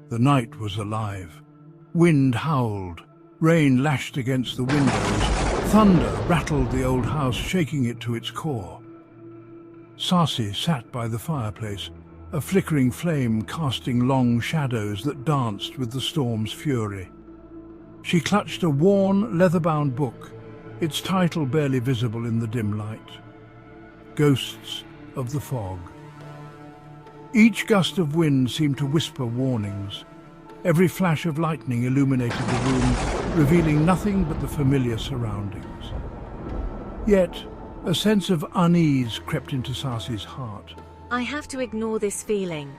The night was alive. Wind howled, rain lashed against the windows, thunder rattled the old house, shaking it to its core. Sassi sat by the fireplace, a flickering flame casting long shadows that danced with the storm's fury. She clutched a worn, leather-bound book, its title barely visible in the dim light. Ghosts of the Fog. Each gust of wind seemed to whisper warnings. Every flash of lightning illuminated the room, revealing nothing but the familiar surroundings. Yet, a sense of unease crept into Sassi's heart. I have to ignore this feeling.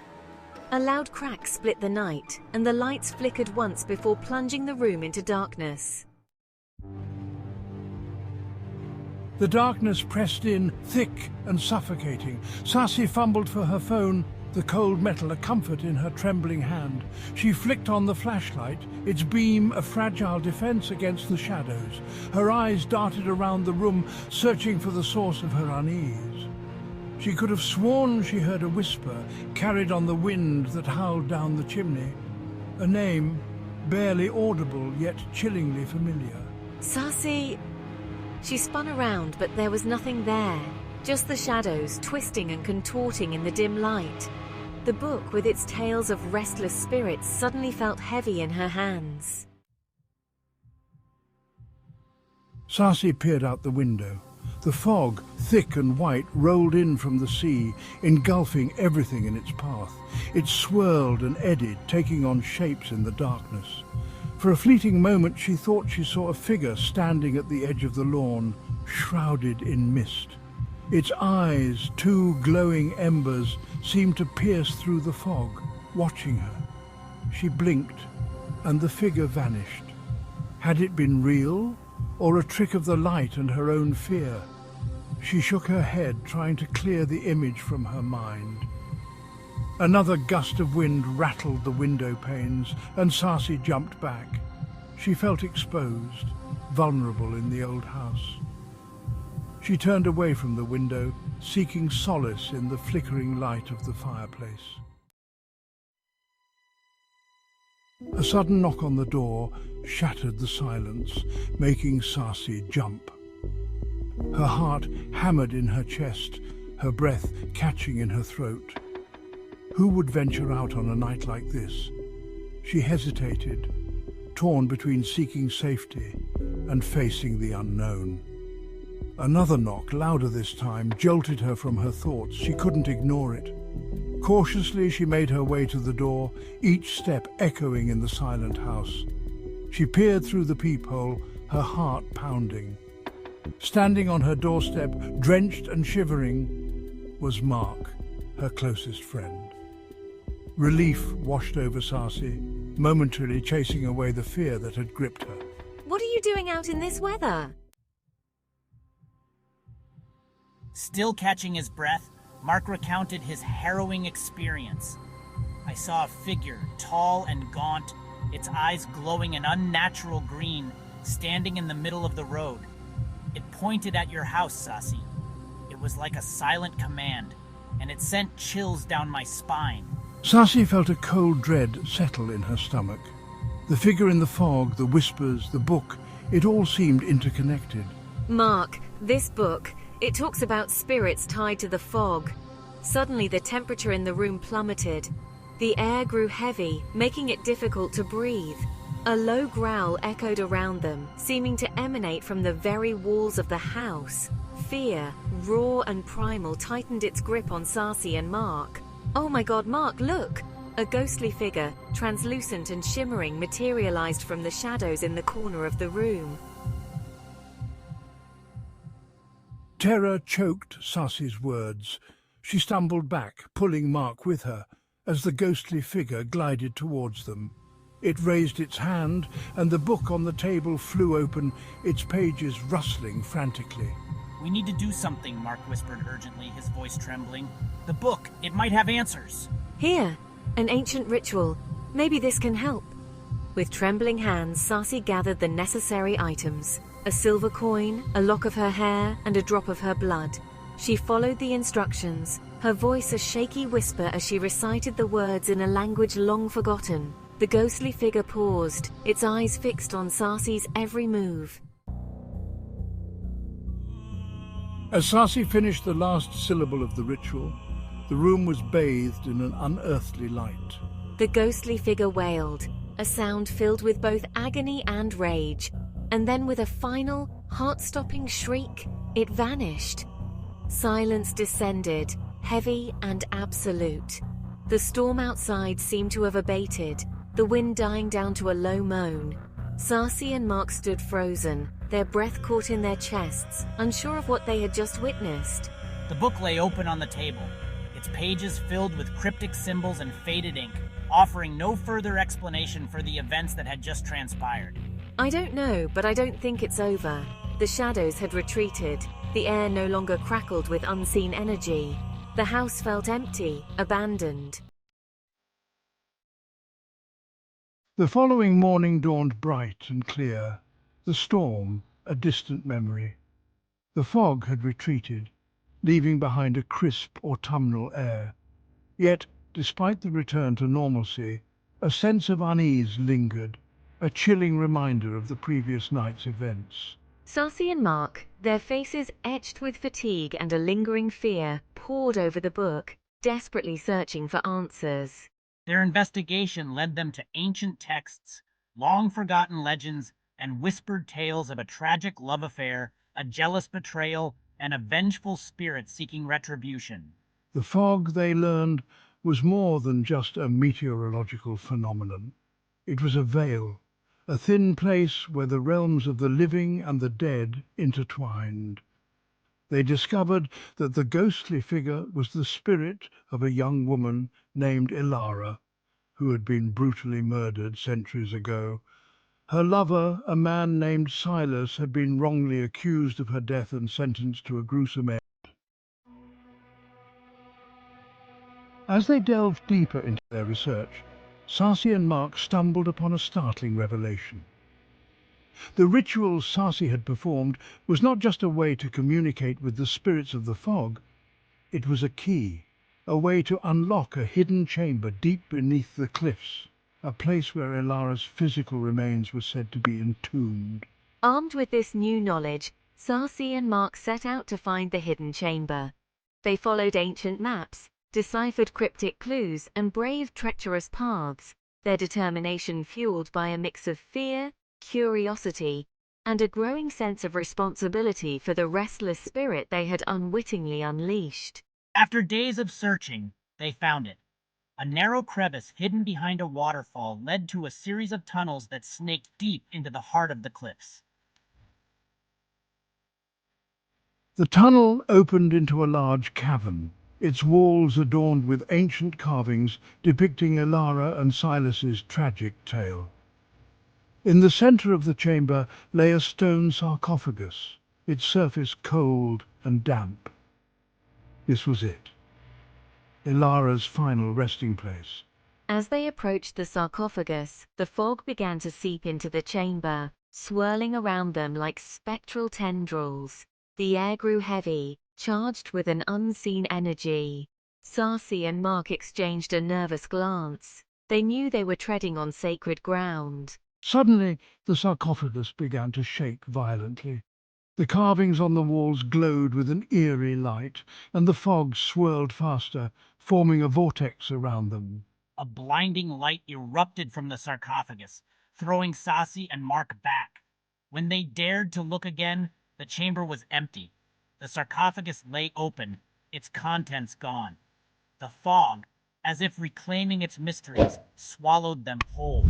A loud crack split the night, and the lights flickered once before plunging the room into darkness. The darkness pressed in, thick and suffocating. Sassi fumbled for her phone, the cold metal a comfort in her trembling hand. She flicked on the flashlight, its beam a fragile defense against the shadows. Her eyes darted around the room, searching for the source of her unease. She could have sworn she heard a whisper, carried on the wind that howled down the chimney. A name, barely audible, yet chillingly familiar. Sassi! She spun around, but there was nothing there. Just the shadows, twisting and contorting in the dim light. The book, with its tales of restless spirits, suddenly felt heavy in her hands. Sassi peered out the window. The fog, thick and white, rolled in from the sea, engulfing everything in its path. It swirled and eddied, taking on shapes in the darkness. For a fleeting moment she thought she saw a figure standing at the edge of the lawn, shrouded in mist. Its eyes, two glowing embers, seemed to pierce through the fog, watching her. She blinked, and the figure vanished. Had it been real, or a trick of the light and her own fear? She shook her head, trying to clear the image from her mind. Another gust of wind rattled the window panes, and Sassi jumped back. She felt exposed, vulnerable in the old house. She turned away from the window, seeking solace in the flickering light of the fireplace. A sudden knock on the door shattered the silence, making Sassi jump. Her heart hammered in her chest, her breath catching in her throat. Who would venture out on a night like this? She hesitated, torn between seeking safety and facing the unknown. Another knock, louder this time, jolted her from her thoughts. She couldn't ignore it. Cautiously, she made her way to the door, each step echoing in the silent house. She peered through the peephole, her heart pounding. Standing on her doorstep, drenched and shivering, was Mark, her closest friend. Relief washed over Sassi, momentarily chasing away the fear that had gripped her. What are you doing out in this weather? Still catching his breath, Mark recounted his harrowing experience. I saw a figure, tall and gaunt, its eyes glowing an unnatural green, standing in the middle of the road. It pointed at your house, Sassi. It was like a silent command, and it sent chills down my spine. Sassi felt a cold dread settle in her stomach. The figure in the fog, the whispers, the book, it all seemed interconnected. Mark, this book, it talks about spirits tied to the fog. Suddenly the temperature in the room plummeted. The air grew heavy, making it difficult to breathe. A low growl echoed around them, seeming to emanate from the very walls of the house. Fear, raw and primal, tightened its grip on Sassi and Mark. Oh my God, Mark, look! A ghostly figure, translucent and shimmering, materialized from the shadows in the corner of the room. Terror choked Sassi's words. She stumbled back, pulling Mark with her, as the ghostly figure glided towards them. It raised its hand, and the book on the table flew open, its pages rustling frantically. We need to do something, Mark whispered urgently, his voice trembling. The book, it might have answers. Here, an ancient ritual. Maybe this can help. With trembling hands, Sassi gathered the necessary items. A silver coin, a lock of her hair, and a drop of her blood. She followed the instructions, her voice a shaky whisper as she recited the words in a language long forgotten. The ghostly figure paused, its eyes fixed on Sassi's every move. As Sassi finished the last syllable of the ritual, the room was bathed in an unearthly light. The ghostly figure wailed, a sound filled with both agony and rage, and then with a final, heart-stopping shriek, it vanished. Silence descended, heavy and absolute. The storm outside seemed to have abated, the wind dying down to a low moan. Sassi and Mark stood frozen, their breath caught in their chests, unsure of what they had just witnessed. The book lay open on the table, its pages filled with cryptic symbols and faded ink, offering no further explanation for the events that had just transpired. I don't know, but I don't think it's over. The shadows had retreated. The air no longer crackled with unseen energy. The house felt empty, abandoned. The following morning dawned bright and clear, the storm a distant memory. The fog had retreated, leaving behind a crisp autumnal air. Yet, despite the return to normalcy, a sense of unease lingered, a chilling reminder of the previous night's events. Sassi and Mark, their faces etched with fatigue and a lingering fear, pored over the book, desperately searching for answers. Their investigation led them to ancient texts, long-forgotten legends, and whispered tales of a tragic love affair, a jealous betrayal, and a vengeful spirit seeking retribution. The fog, they learned, was more than just a meteorological phenomenon. It was a veil, a thin place where the realms of the living and the dead intertwined. They discovered that the ghostly figure was the spirit of a young woman named Ilara, who had been brutally murdered centuries ago. Her lover, a man named Silas, had been wrongly accused of her death and sentenced to a gruesome end. As they delved deeper into their research, Sassi and Mark stumbled upon a startling revelation. The ritual Sassi had performed was not just a way to communicate with the spirits of the fog, it was a key, a way to unlock a hidden chamber deep beneath the cliffs, a place where Ilara's physical remains were said to be entombed. Armed with this new knowledge, Sassi and Mark set out to find the hidden chamber. They followed ancient maps, deciphered cryptic clues, and braved treacherous paths, their determination fueled by a mix of fear, curiosity, and a growing sense of responsibility for the restless spirit they had unwittingly unleashed. After days of searching, they found it. A narrow crevice hidden behind a waterfall led to a series of tunnels that snaked deep into the heart of the cliffs. The tunnel opened into a large cavern, its walls adorned with ancient carvings depicting Ilara and Silas's tragic tale. In the center of the chamber lay a stone sarcophagus, its surface cold and damp. This was it, Ilara's final resting place. As they approached the sarcophagus, the fog began to seep into the chamber, swirling around them like spectral tendrils. The air grew heavy, charged with an unseen energy. Sassi and Mark exchanged a nervous glance. They knew they were treading on sacred ground. Suddenly, the sarcophagus began to shake violently. The carvings on the walls glowed with an eerie light, and the fog swirled faster, forming a vortex around them. A blinding light erupted from the sarcophagus, throwing Sassi and Mark back. When they dared to look again, the chamber was empty. The sarcophagus lay open, its contents gone. The fog, as if reclaiming its mysteries, swallowed them whole.